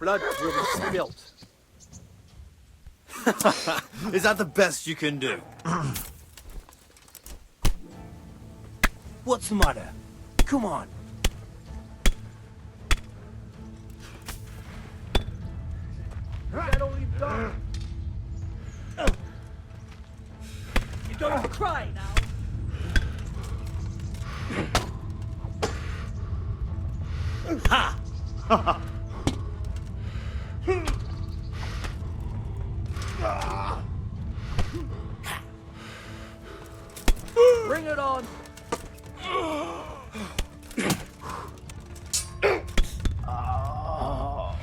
blood will be spilt. Is that the best you can do? What's the matter? Come on. That all you've got? You don't have to cry now. Ha! Bring it on.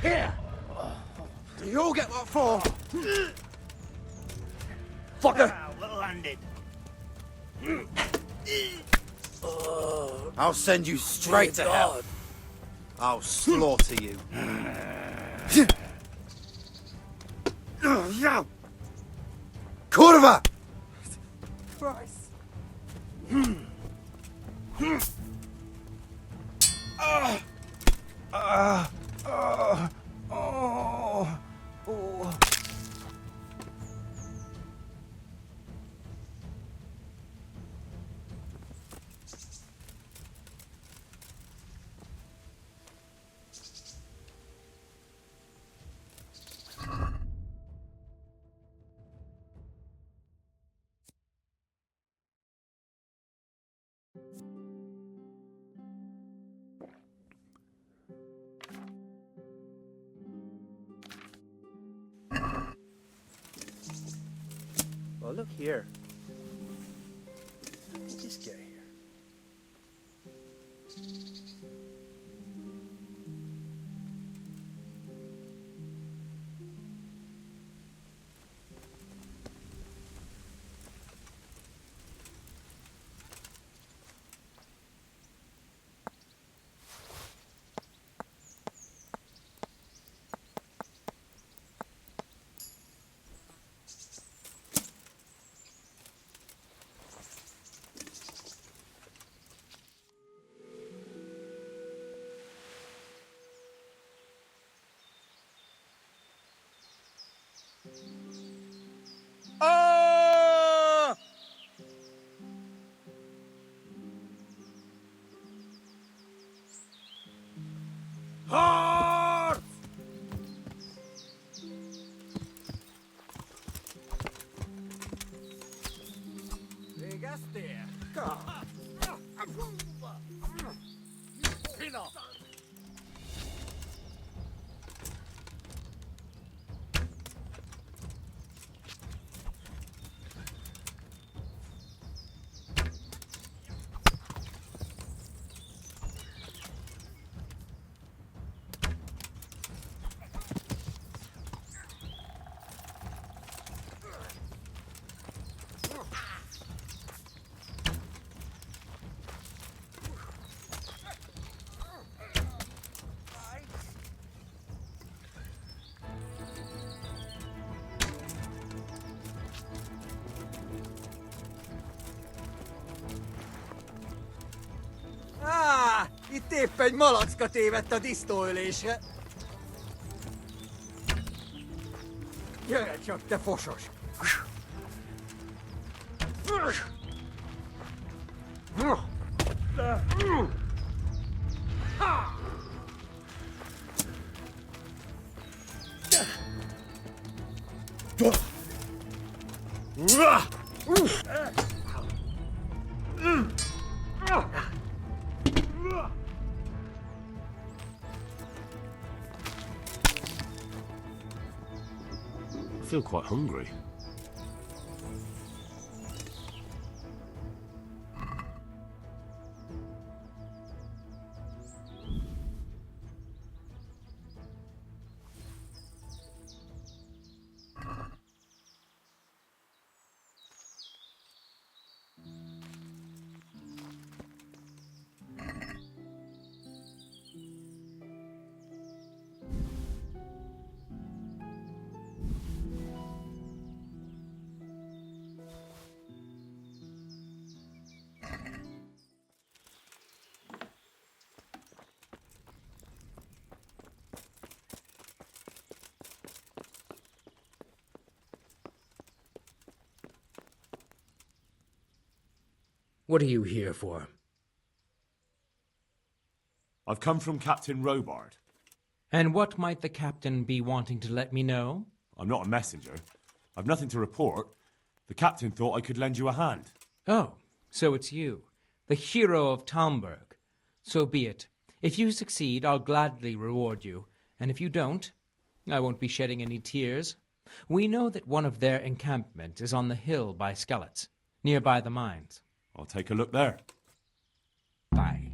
Here. Do you all get what for? Fucker. Well-landed. I'll send you straight to hell. I'll slaughter you. Kurva! Christ. Well, look here. How did this get here? Oh! Hard! Llegaste. Pino. Itt épp egy malacka tévedt a disznóölésre. Gyere csak, te fosos! I feel quite hungry. What are you here for? I've come from Captain Robard. And what might the captain be wanting to let me know? I'm not a messenger. I've nothing to report. The captain thought I could lend you a hand. Oh, so it's you, the hero of Talmberg. So be it. If you succeed, I'll gladly reward you. And if you don't, I won't be shedding any tears. We know that one of their encampments is on the hill by Skeletts, nearby the mines. I'll take a look there. Bye.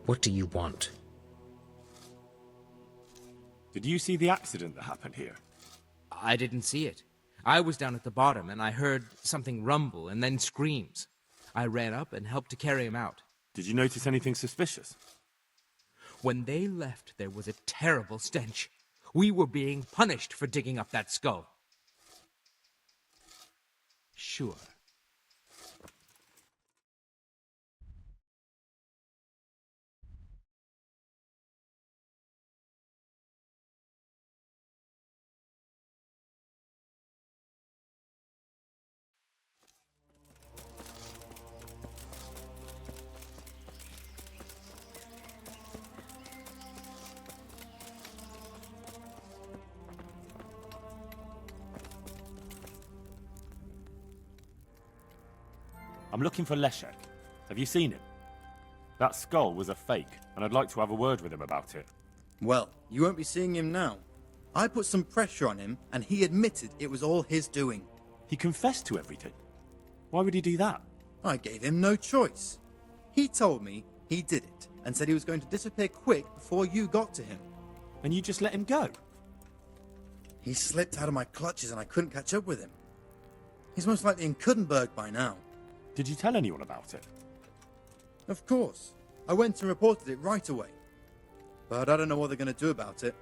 What do you want? Did you see the accident that happened here? I didn't see it. I was down at the bottom, and I heard something rumble and then screams. I ran up and helped to carry him out. Did you notice anything suspicious? When they left, there was a terrible stench. We were being punished for digging up that skull. Sure. I'm looking for Leszek. Have you seen him? That skull was a fake, and I'd like to have a word with him about it. Well, you won't be seeing him now. I put some pressure on him, and he admitted it was all his doing. He confessed to everything. Why would he do that? I gave him no choice. He told me he did it, and said he was going to disappear quick before you got to him. And you just let him go? He slipped out of my clutches and I couldn't catch up with him. He's most likely in Kuddenberg by now. Did you tell anyone about it? Of course. I went and reported it right away. But I don't know what they're going to do about it.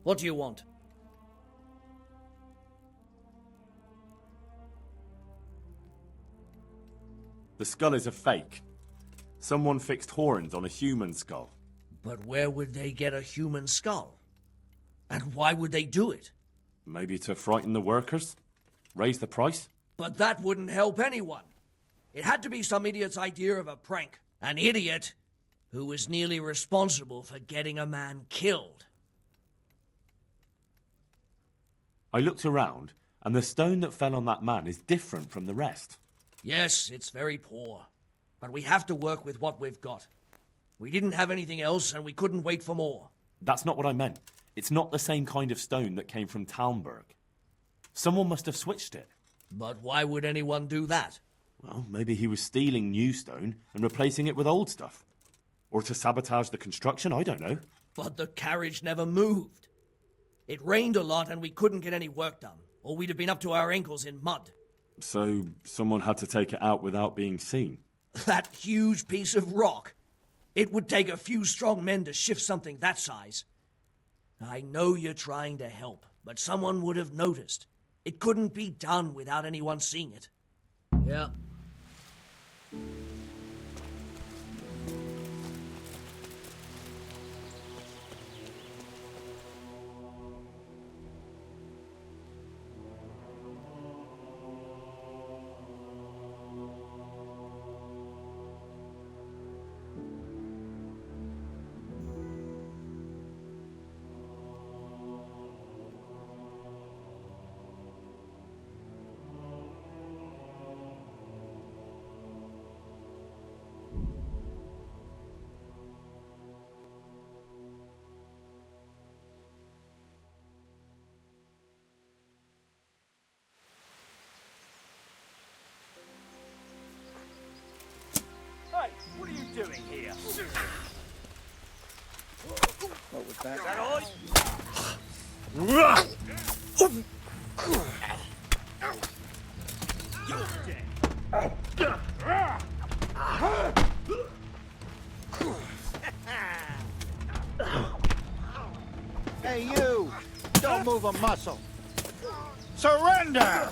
What do you want? The skull is a fake. Someone fixed horns on a human skull. But where would they get a human skull? And why would they do it? Maybe to frighten the workers? Raise the price? But that wouldn't help anyone. It had to be some idiot's idea of a prank. An idiot who was nearly responsible for getting a man killed. I looked around, and the stone that fell on that man is different from the rest. Yes, it's very poor. But we have to work with what we've got. We didn't have anything else, and we couldn't wait for more. That's not what I meant. It's not the same kind of stone that came from Talmberg. Someone must have switched it. But why would anyone do that? Well, maybe he was stealing new stone and replacing it with old stuff. Or to sabotage the construction, I don't know. But the carriage never moved. It rained a lot and we couldn't get any work done, or we'd have been up to our ankles in mud. So someone had to take it out without being seen. That huge piece of rock. It would take a few strong men to shift something that size. I know you're trying to help, but someone would have noticed. It couldn't be done without anyone seeing it. Yeah. What are you doing here? What was that? Is that all? Hey, you! Don't move a muscle. Surrender!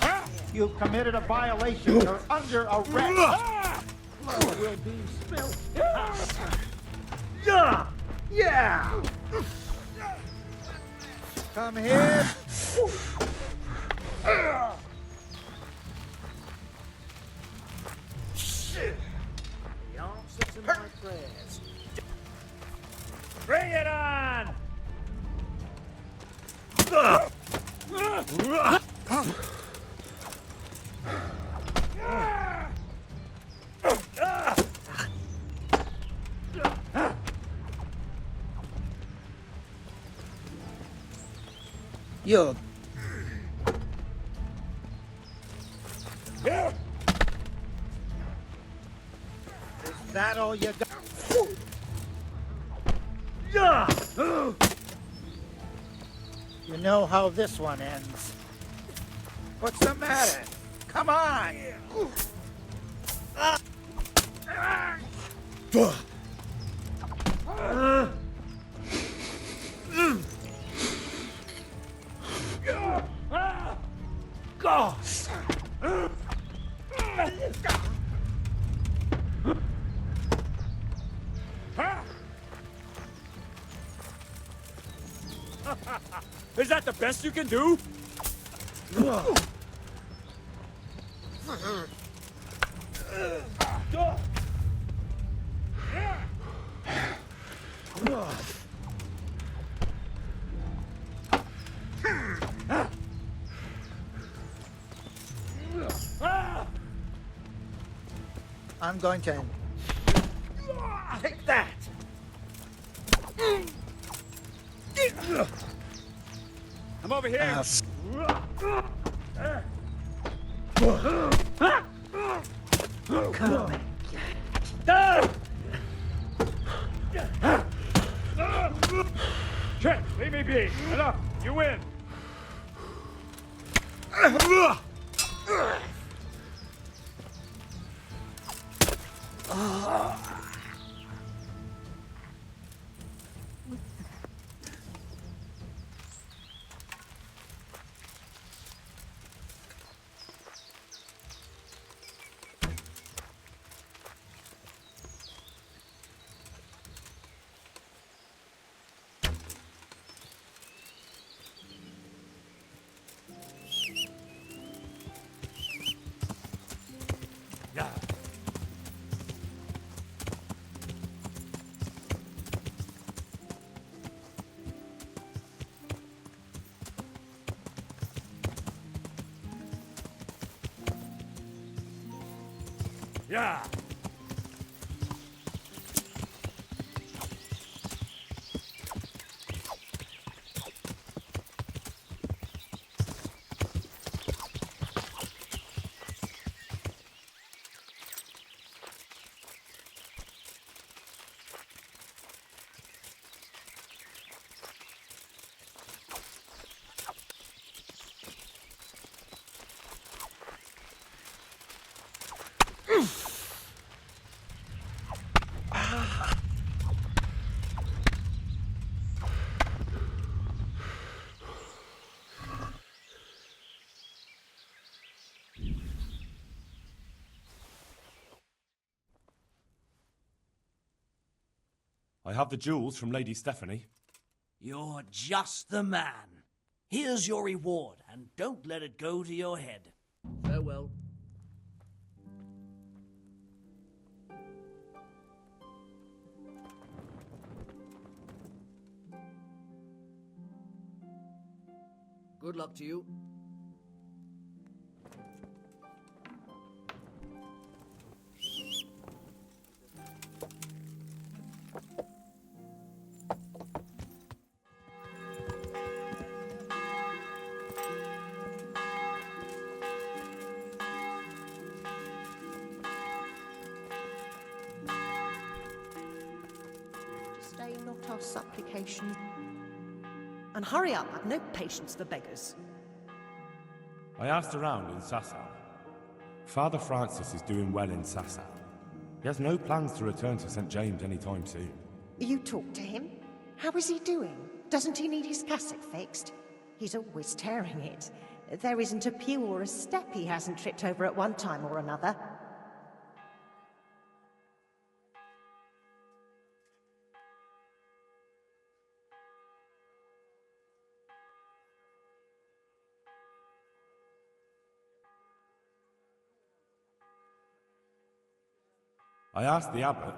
You've committed a violation. You're under arrest. Blood will be spilled. Yeah! Come here. The answer to my prayers. Bring it on! You're... Is that all you got? You know how this one ends. What's the matter? Come on! Is that the best you can do? I'm going to... Take that! I'm over here. Come. Check, leave me be. Enough. You win. Yeah. Yeah. I have the jewels from Lady Stephanie. You're just the man. Here's your reward, and don't let it go to your head. Farewell. Good luck to you. supplication. And hurry up, I've no patience for beggars. I asked around in Sasau. Father Francis is doing well in Sasau. He has no plans to return to St. James anytime soon. You talked to him? How is he doing? Doesn't he need his cassock fixed? He's always tearing it. There isn't a pew or a step he hasn't tripped over at one time or another. I asked the abbot.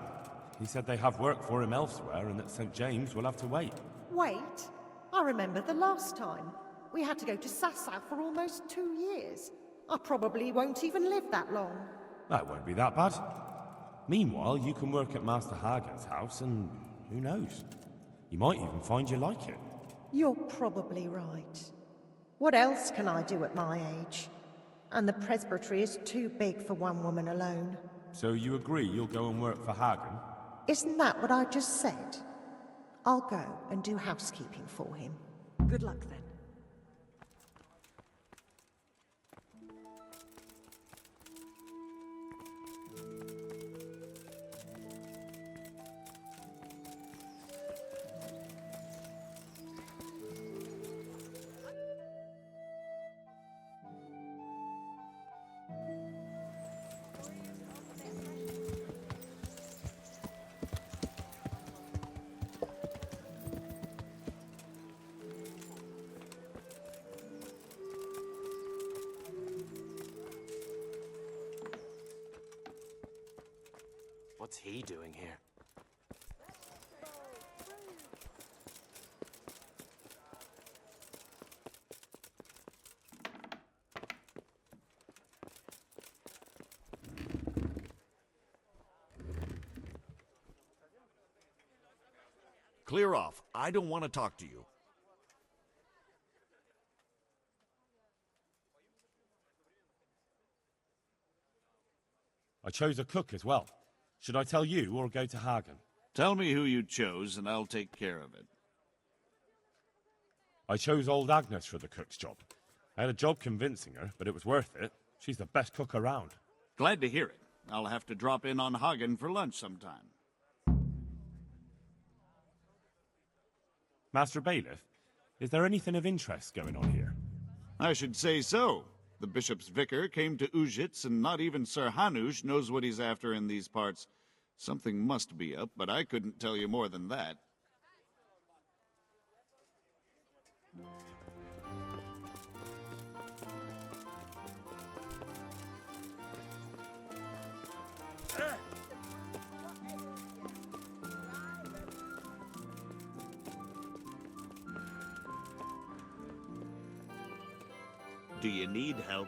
He said they have work for him elsewhere and that St. James will have to wait. Wait? I remember the last time. We had to go to Sasau for almost 2 years. I probably won't even live that long. That won't be that bad. Meanwhile, you can work at Master Hagen's house and who knows? You might even find you like it. You're probably right. What else can I do at my age? And the presbytery is too big for one woman alone. So you agree you'll go and work for Hagen? Isn't that what I just said? I'll go and do housekeeping for him. Good luck then. What's he doing here? Clear off. I don't want to talk to you. I chose a cook as well. Should I tell you or go to Hagen? Tell me who you chose, and I'll take care of it. I chose old Agnes for the cook's job. I had a job convincing her, but it was worth it. She's the best cook around. Glad to hear it. I'll have to drop in on Hagen for lunch sometime. Master Bailiff, is there anything of interest going on here? I should say so. The bishop's vicar came to Ujitz, and not even Sir Hanush knows what he's after in these parts. Something must be up, but I couldn't tell you more than that. Do you need help?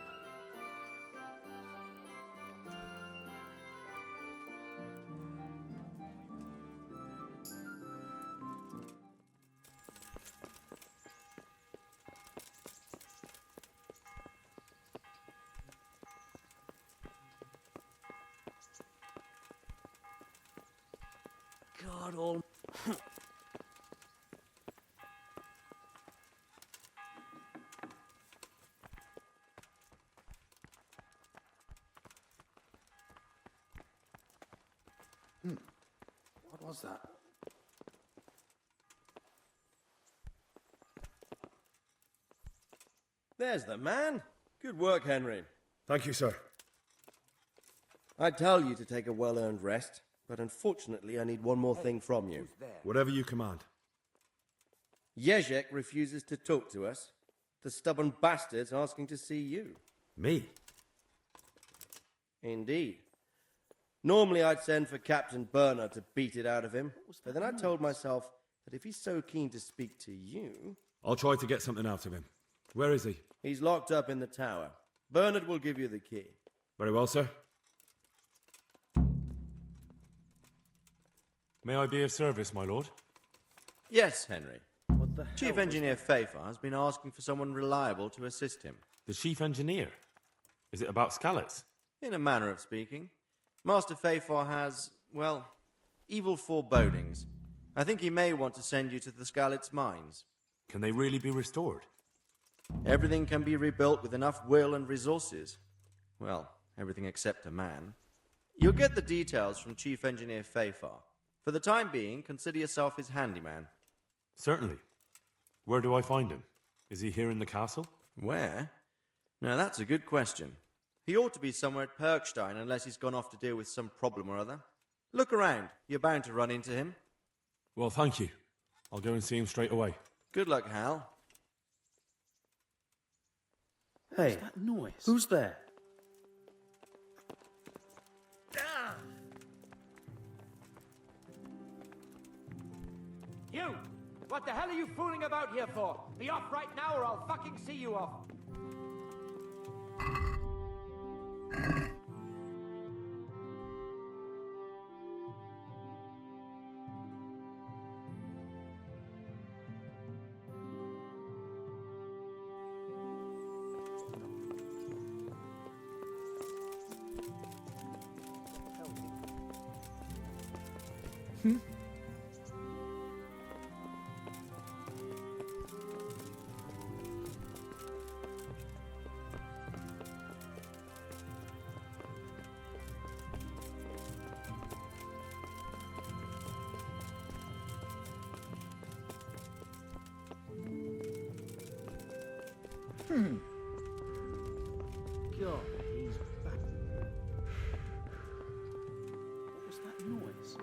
God all... What was that? There's the man. Good work, Henry. Thank you, sir. I tell you to take a well-earned rest, but unfortunately I need one more thing from you. Whatever you command. Jezek refuses to talk to us. The stubborn bastard's asking to see you. Me? Indeed. Normally I'd send for Captain Bernard to beat it out of him, but then I told myself that if he's so keen to speak to you... I'll try to get something out of him. Where is he? He's locked up in the tower. Bernard will give you the key. Very well, sir. May I be of service, my lord? Yes, Henry. Chief Engineer Pfeiffer has been asking for someone reliable to assist him. The chief engineer? Is it about Scallots? In a manner of speaking. Master Pfeiffer has, well, evil forebodings. I think he may want to send you to the Skalitz mines. Can they really be restored? Everything can be rebuilt with enough will and resources. Well, everything except a man. You'll get the details from Chief Engineer Fafar. For the time being, consider yourself his handyman. Certainly. Where do I find him? Is he here in the castle? Where? Now that's a good question. He ought to be somewhere at Perkstein unless he's gone off to deal with some problem or other. Look around. You're bound to run into him. Well, thank you. I'll go and see him straight away. Good luck, Hal. Hey, what's that noise? Who's there? You! What the hell are you fooling about here for? Be off right now or I'll fucking see you off. God, he's back. What was that noise?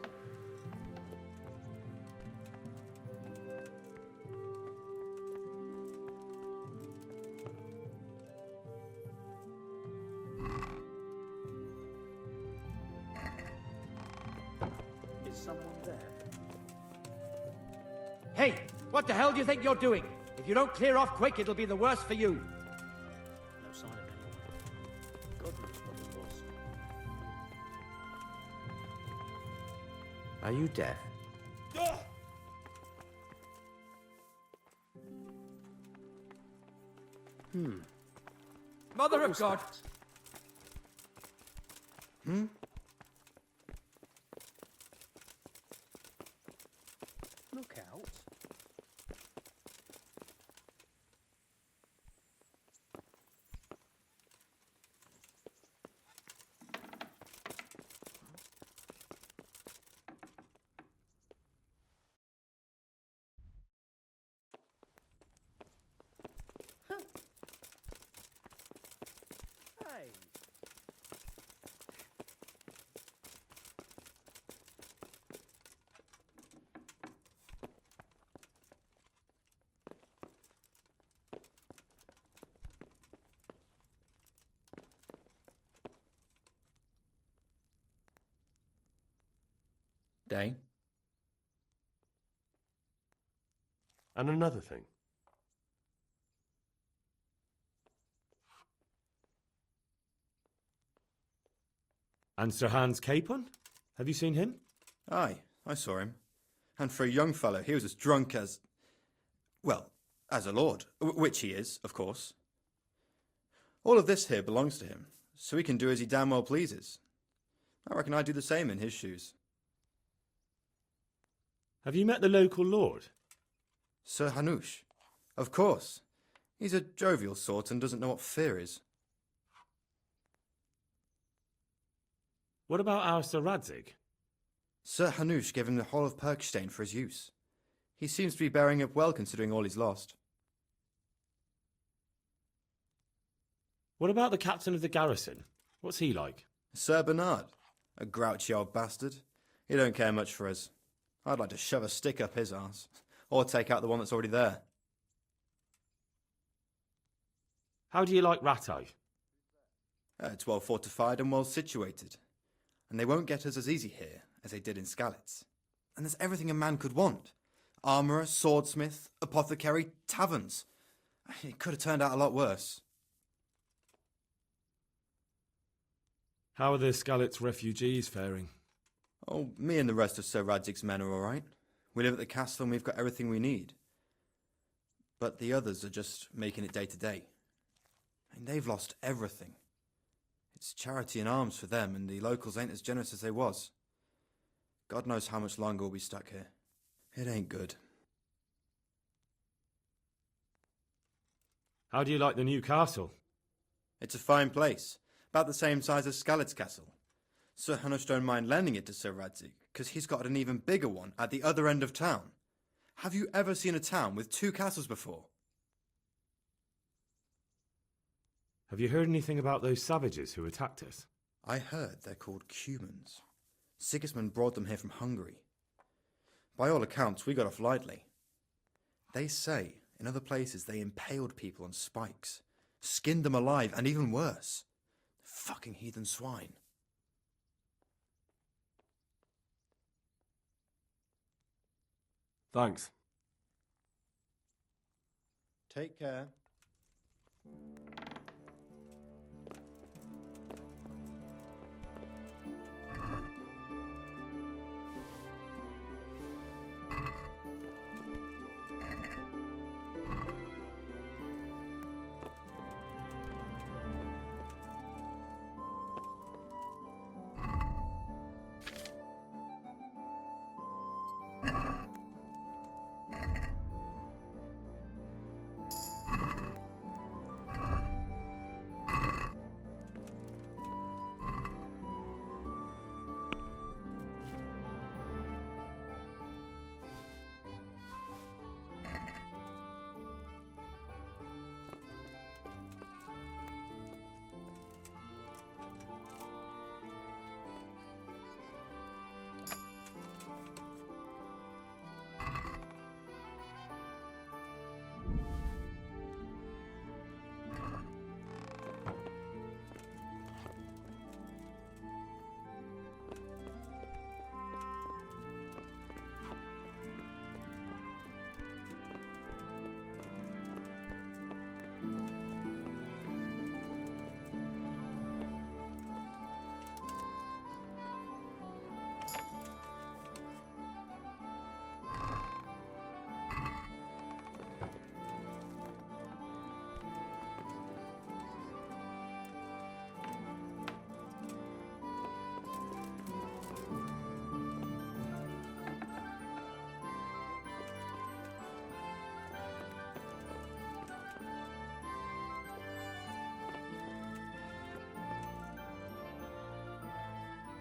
Is someone there? Hey! What the hell do you think you're doing? If you don't clear off quick, it'll be the worse for you. No sign of anyone. God knows what it was. Are you deaf? Mother of God! Look out. Hey. Dane? And another thing. And Sir Hans Capon? Have you seen him? Aye, I saw him. And for a young fellow, he was as drunk as... well, as a lord. Which he is, of course. All of this here belongs to him, so he can do as he damn well pleases. I reckon I'd do the same in his shoes. Have you met the local lord? Sir Hanush. Of course. He's a jovial sort and doesn't know what fear is. What about our Sir Radzig? Sir Hanush gave him the whole of Perkstein for his use. He seems to be bearing up well considering all he's lost. What about the captain of the garrison? What's he like? Sir Bernard. A grouchy old bastard. He don't care much for us. I'd like to shove a stick up his arse. Or take out the one that's already there. How do you like Rattay? It's well fortified and well situated. And they won't get us as easy here as they did in Skalitz. And there's everything a man could want. Armourer, swordsmith, apothecary, taverns. It could have turned out a lot worse. How are the Skalitz refugees faring? Oh, me and the rest of Sir Radzig's men are all right. We live at the castle and we've got everything we need. But the others are just making it day to day. And they've lost everything. It's charity and arms for them, and the locals ain't as generous as they was. God knows how much longer we'll be stuck here. It ain't good. How do you like the new castle? It's a fine place, about the same size as Skalit's castle. Sir Hanush don't mind lending it to Sir Radzig, because he's got an even bigger one at the other end of town. Have you ever seen a town with 2 castles before? Have you heard anything about those savages who attacked us? I heard they're called Cumans. Sigismund brought them here from Hungary. By all accounts, we got off lightly. They say in other places they impaled people on spikes, skinned them alive, and even worse. Fucking heathen swine. Thanks. Take care.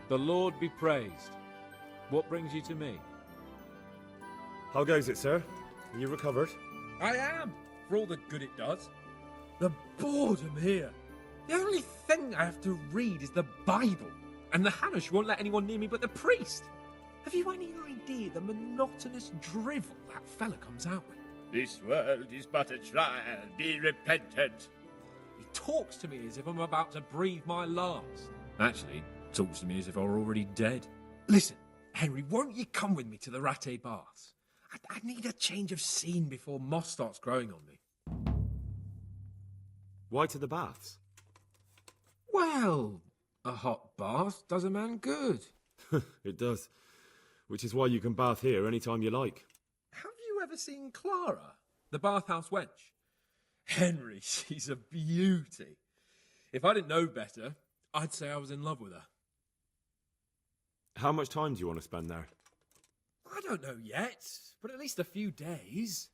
The Lord be praised. What brings you to me? How goes it, sir? Are you recovered? I am, for all the good it does. The boredom here. The only thing I have to read is the Bible, and the Hanush won't let anyone near me but the priest. Have you any idea the monotonous drivel that fella comes out with? This world is but a trial. Be repentant. He talks to me as if I'm about to breathe my last. Actually, talks to me as if I were already dead. Listen, Henry, won't you come with me to the Rattay Baths? I need a change of scene before moss starts growing on me. Why to the baths? Well, a hot bath does a man good. It does. Which is why you can bath here any time you like. Have you ever seen Clara, the bathhouse wench? Henry, she's a beauty. If I didn't know better, I'd say I was in love with her. How much time do you want to spend there? I don't know yet, but at least a few days.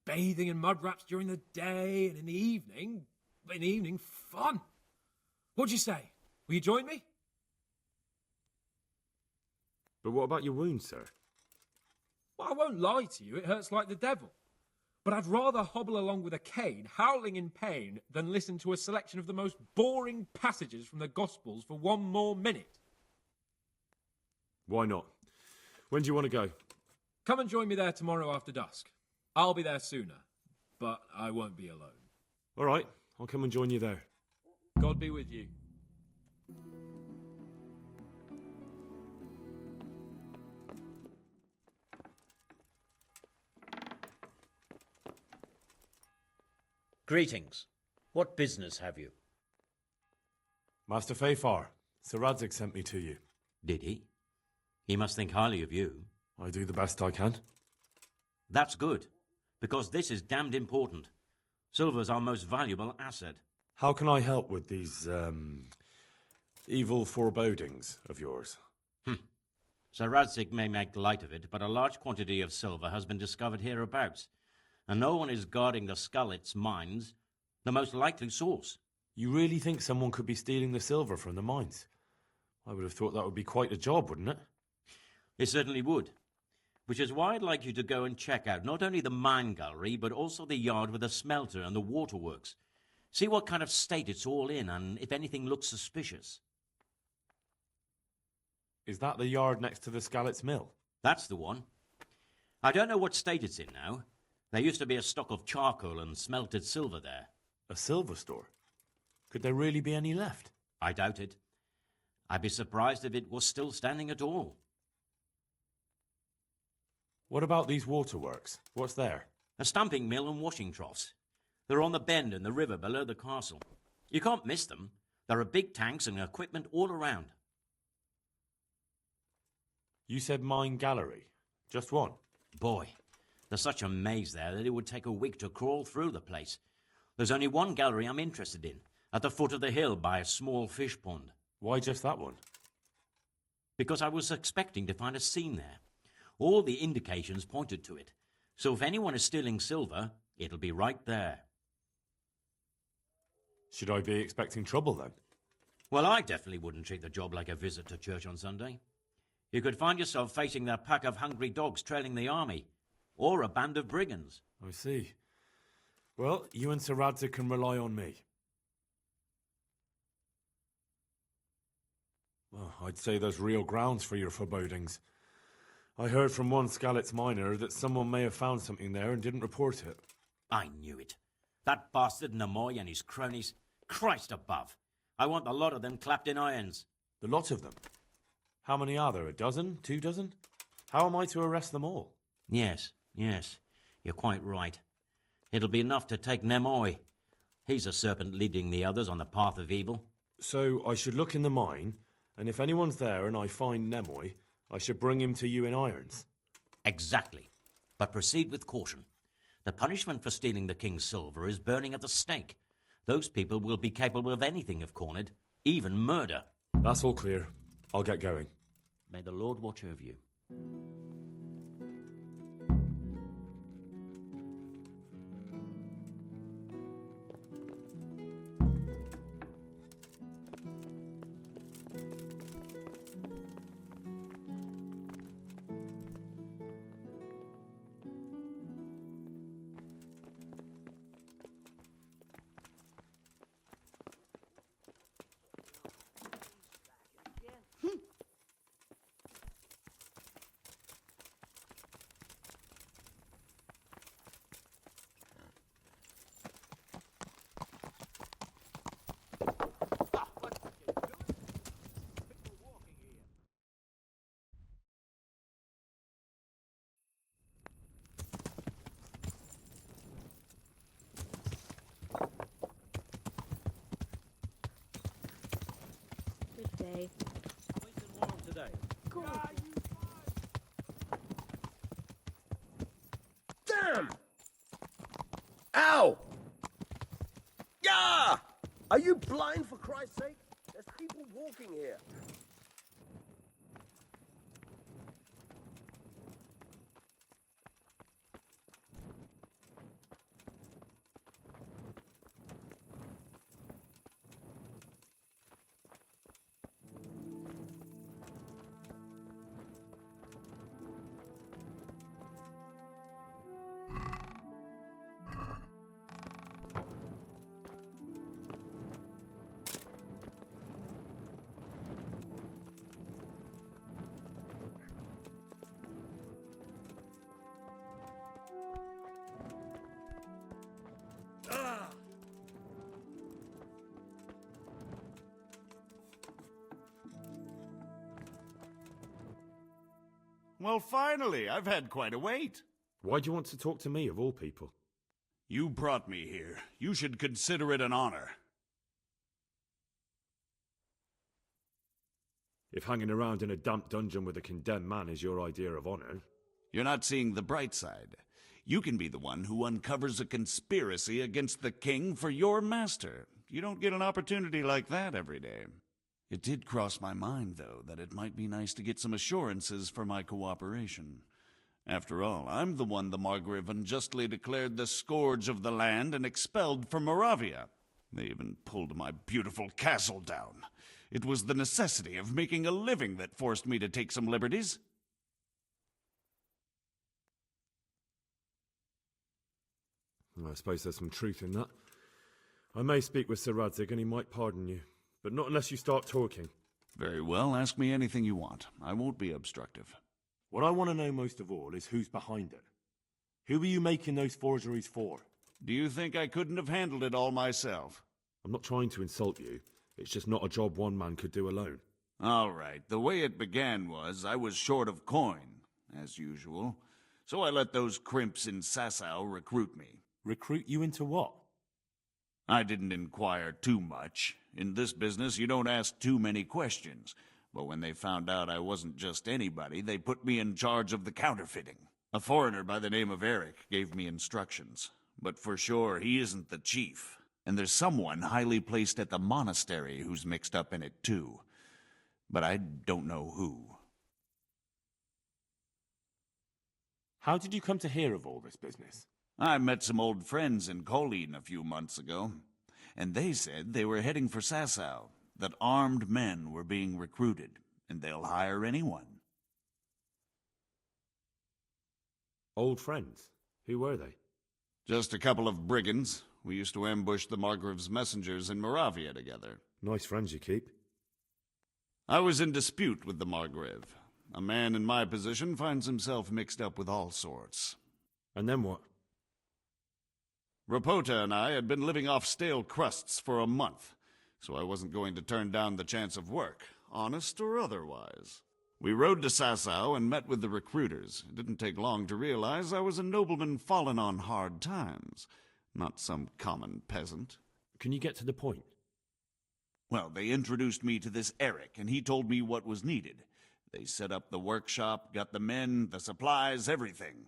Bathing in mud wraps during the day, and in the evening, fun. What'd you say? Will you join me? But what about your wounds, sir? Well, I won't lie to you, it hurts like the devil. But I'd rather hobble along with a cane, howling in pain, than listen to a selection of the most boring passages from the Gospels for one more minute. Why not? When do you want to go? Come and join me there tomorrow after dusk. I'll be there sooner, but I won't be alone. All right, I'll come and join you there. God be with you. Greetings. What business have you? Master Fafar, Sir Radzig sent me to you. Did he? He must think highly of you. I do the best I can. That's good, because this is damned important. Silver's our most valuable asset. How can I help with these, evil forebodings of yours? Sir Radzig may make light of it, but a large quantity of silver has been discovered hereabouts, and no one is guarding the Skalitz mines, the most likely source. You really think someone could be stealing the silver from the mines? I would have thought that would be quite a job, wouldn't it? It certainly would. Which is why I'd like you to go and check out not only the mine gallery, but also the yard with the smelter and the waterworks. See what kind of state it's all in, and if anything looks suspicious. Is that the yard next to the Skalitz mill? That's the one. I don't know what state it's in now. There used to be a stock of charcoal and smelted silver there. A silver store? Could there really be any left? I doubt it. I'd be surprised if it was still standing at all. What about these waterworks? What's there? A stamping mill and washing troughs. They're on the bend in the river below the castle. You can't miss them. There are big tanks and equipment all around. You said mine gallery. Just one? Boy, there's such a maze there that it would take a week to crawl through the place. There's only one gallery I'm interested in, at the foot of the hill by a small fish pond. Why just that one? Because I was expecting to find a scene there. All the indications pointed to it. So if anyone is stealing silver, it'll be right there. Should I be expecting trouble then? Well, I definitely wouldn't treat the job like a visit to church on Sunday. You could find yourself facing a pack of hungry dogs trailing the army, or a band of brigands. I see. Well, you and Sir Radzig can rely on me. Well, I'd say there's real grounds for your forebodings. I heard from one Skalitz miner that someone may have found something there and didn't report it. I knew it. That bastard Nemoy and his cronies. Christ above. I want the lot of them clapped in irons. The lot of them? How many are there? A dozen? 2 dozen? How am I to arrest them all? Yes. You're quite right. It'll be enough to take Nemoy. He's a serpent leading the others on the path of evil. So I should look in the mine, and if anyone's there and I find Nemoy, I should bring him to you in irons. Exactly. But proceed with caution. The punishment for stealing the king's silver is burning at the stake. Those people will be capable of anything if cornered, even murder. That's all clear. I'll get going. May the Lord watch over you. Day. Nice and warm today. Damn! Ow! Yeah! Are you blind, for Christ's sake? There's people walking here. Well, finally, I've had quite a wait. Why do you want to talk to me, of all people? You brought me here. You should consider it an honor. If hanging around in a damp dungeon with a condemned man is your idea of honor... You're not seeing the bright side. You can be the one who uncovers a conspiracy against the king for your master. You don't get an opportunity like that every day. It did cross my mind, though, that it might be nice to get some assurances for my cooperation. After all, I'm the one the Margrave unjustly declared the scourge of the land and expelled from Moravia. They even pulled my beautiful castle down. It was the necessity of making a living that forced me to take some liberties. Well, I suppose there's some truth in that. I may speak with Sir Radzig and he might pardon you, but not unless you start talking. Very well, ask me anything you want. I won't be obstructive. What I want to know most of all is who's behind it. Who are you making those forgeries for? Do you think I couldn't have handled it all myself? I'm not trying to insult you. It's just not a job one man could do alone. All right, the way it began was I was short of coin, as usual. So I let those crimps in Sasau recruit me. Recruit you into what? I didn't inquire too much. In this business, you don't ask too many questions. But when they found out I wasn't just anybody, they put me in charge of the counterfeiting. A foreigner by the name of Eric gave me instructions. But for sure, he isn't the chief. And there's someone highly placed at the monastery who's mixed up in it too. But I don't know who. How did you come to hear of all this business? I met some old friends in Colleen a few months ago, and they said they were heading for Sasau, that armed men were being recruited, and they'll hire anyone. Old friends? Who were they? Just a couple of brigands. We used to ambush the Margrave's messengers in Moravia together. Nice friends you keep. I was in dispute with the Margrave. A man in my position finds himself mixed up with all sorts. And then what? Rapota and I had been living off stale crusts for a month, so I wasn't going to turn down the chance of work, honest or otherwise. We rode to Sasau and met with the recruiters. It didn't take long to realize I was a nobleman fallen on hard times, not some common peasant. Can you get to the point? Well, they introduced me to this Eric, and he told me what was needed. They set up the workshop, got the men, the supplies, everything.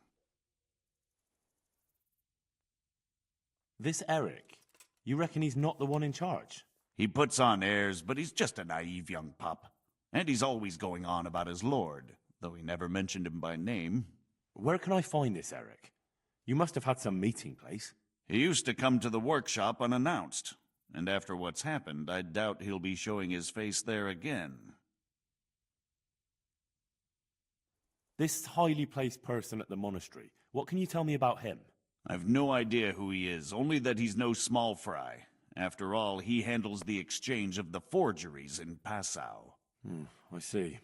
This Eric, you reckon he's not the one in charge? He puts on airs, but he's just a naive young pup. And he's always going on about his lord, though he never mentioned him by name. Where can I find this Eric? You must have had some meeting place. He used to come to the workshop unannounced, and after what's happened, I doubt he'll be showing his face there again. This highly placed person at the monastery, what can you tell me about him? I've no idea who he is, only that he's no small fry. After all, he handles the exchange of the forgeries in Passau. I see.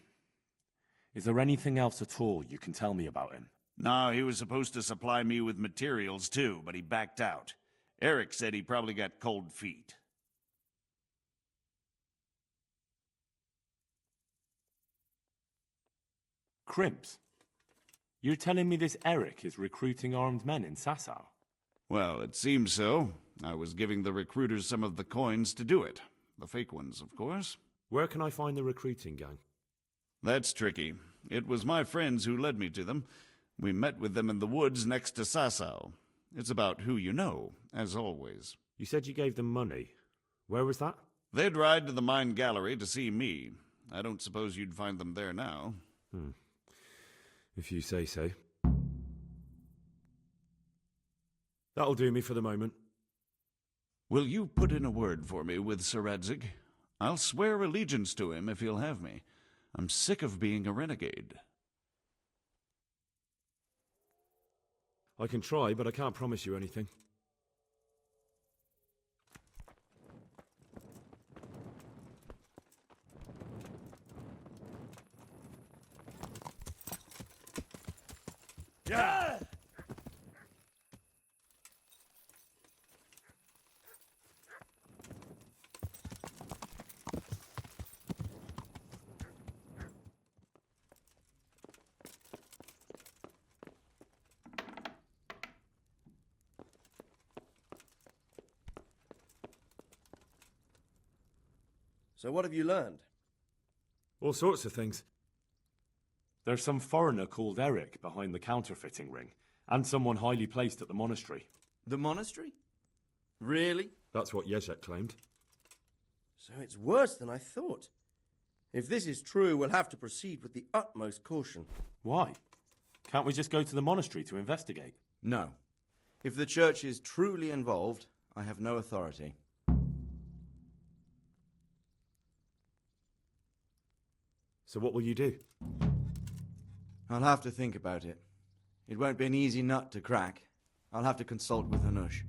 Is there anything else at all you can tell me about him? No, he was supposed to supply me with materials too, but he backed out. Eric said he probably got cold feet. Crimps? You're telling me this Eric is recruiting armed men in Sasau? Well, it seems so. I was giving the recruiters some of the coins to do it. The fake ones, of course. Where can I find the recruiting gang? That's tricky. It was my friends who led me to them. We met with them in the woods next to Sasau. It's about who you know, as always. You said you gave them money. Where was that? They'd ride to the mine gallery to see me. I don't suppose you'd find them there now. If you say so. That'll do me for the moment. Will you put in a word for me with Sir Radzig? I'll swear allegiance to him if he'll have me. I'm sick of being a renegade. I can try, but I can't promise you anything. Yeah! So what have you learned? All sorts of things. There's some foreigner called Eric behind the counterfeiting ring, and someone highly placed at the monastery. The monastery? Really? That's what Jezek claimed. So it's worse than I thought. If this is true, we'll have to proceed with the utmost caution. Why? Can't we just go to the monastery to investigate? No. If the church is truly involved, I have no authority. So what will you do? I'll have to think about it. It won't be an easy nut to crack. I'll have to consult with Hanush.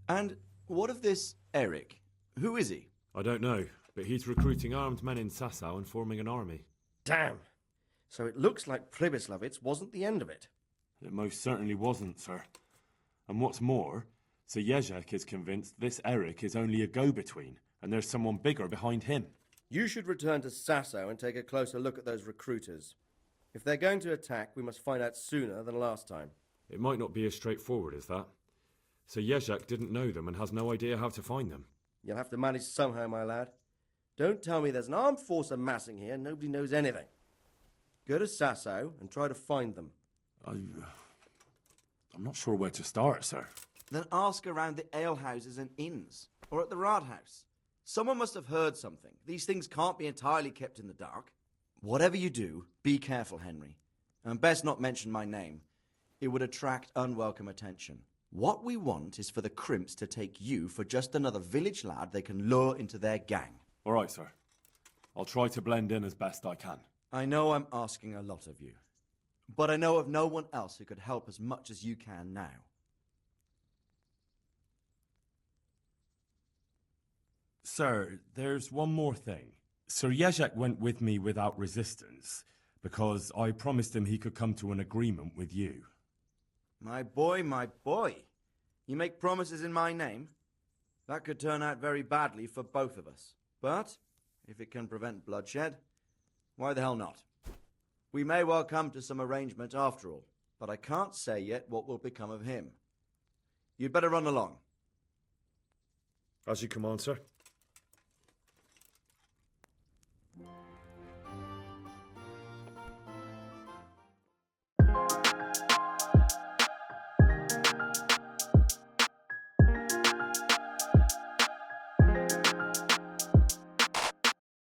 And what of this Eric? Who is he? I don't know, but he's recruiting armed men in Sasau and forming an army. Damn. So it looks like Pribyslavitz wasn't the end of it. It most certainly wasn't, sir. And what's more, Sir Jezek is convinced this Eric is only a go-between, and there's someone bigger behind him. You should return to Sasau and take a closer look at those recruiters. If they're going to attack, we must find out sooner than last time. It might not be as straightforward as that. Sir Jezek didn't know them and has no idea how to find them. You'll have to manage somehow, my lad. Don't tell me there's an armed force amassing here and nobody knows anything. Go to Sasau and try to find them. I'm not sure where to start, sir. Then ask around the alehouses and inns, or at the Rathaus. Someone must have heard something. These things can't be entirely kept in the dark. Whatever you do, be careful, Henry. And best not mention my name. It would attract unwelcome attention. What we want is for the crimps to take you for just another village lad they can lure into their gang. All right, sir. I'll try to blend in as best I can. I know I'm asking a lot of you, but I know of no one else who could help as much as you can now. Sir, there's one more thing. Sir Jezek went with me without resistance, because I promised him he could come to an agreement with you. My boy, my boy. You make promises in my name? That could turn out very badly for both of us. But, if it can prevent bloodshed, why the hell not? We may well come to some arrangement after all, but I can't say yet what will become of him. You'd better run along. As you command, sir.